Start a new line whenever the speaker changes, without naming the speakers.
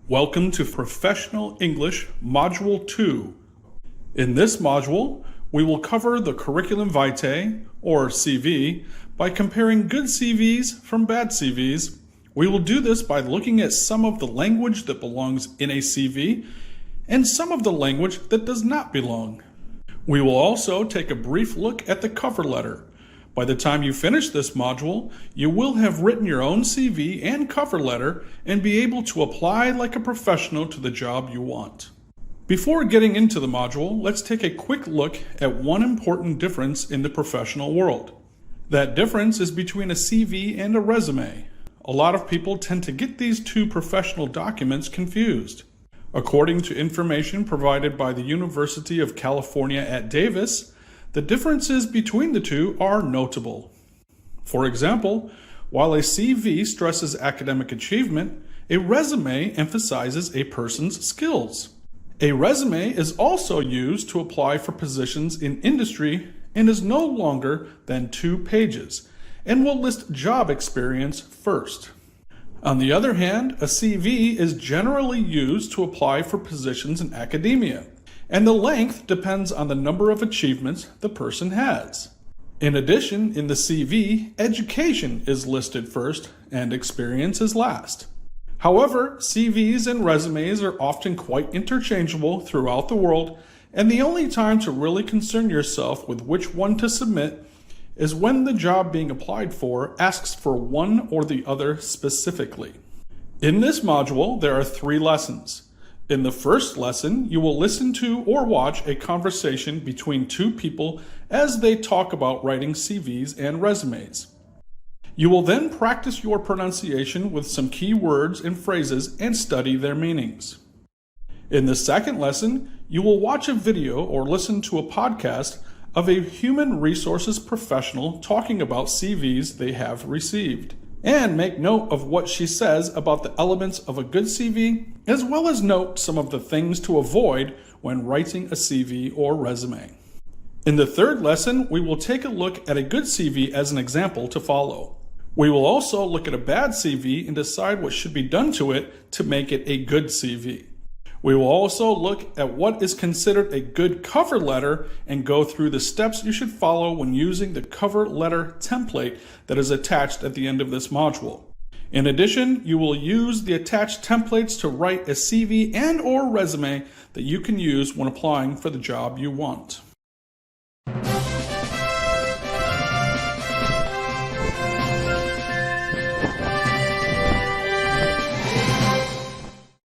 Welcome to Professional English Module 2. In this module, we will cover the Curriculum Vitae, or CV, by comparing good CVs from bad CVs. We will do this by looking at some of the language that belongs in a CV and some of the language that does not belong. We will also take a brief look at the cover letter. By the time you finish this module, you will have written your own CV and cover letter and be able to apply like a professional to the job you want. Before getting into the module, let's take a quick look at one important difference in the professional world. That difference is between a CV and a resume. A lot of people tend to get these two professional documents confused. According to information provided by the University of California at Davis, the differences between the two are notable. For example, while a CV stresses academic achievement, a resume emphasizes a person's skills. A resume is also used to apply for positions in industry and is no longer than 2 pages and will list job experience first. On the other hand, a CV is generally used to apply for positions in academia, and the length depends on the number of achievements the person has. In addition, in the CV, education is listed first and experience is last. However, CVs and resumes are often quite interchangeable throughout the world, and the only time to really concern yourself with which one to submit is when the job being applied for asks for one or the other specifically. In this module, there are 3 lessons. In the first lesson, you will listen to or watch a conversation between 2 people as they talk about writing CVs and resumes. You will then practice your pronunciation with some key words and phrases and study their meanings. In the second lesson, you will watch a video or listen to a podcast of a human resources professional talking about CVs they have received, and make note of what she says about the elements of a good CV, as well as note some of the things to avoid when writing a CV or resume. In the third lesson, we will take a look at a good CV as an example to follow. We will also look at a bad CV and decide what should be done to it to make it a good CV. We will also look at what is considered a good cover letter and go through the steps you should follow when using the cover letter template that is attached at the end of this module. In addition, you will use the attached templates to write a CV and/or resume that you can use when applying for the job you want.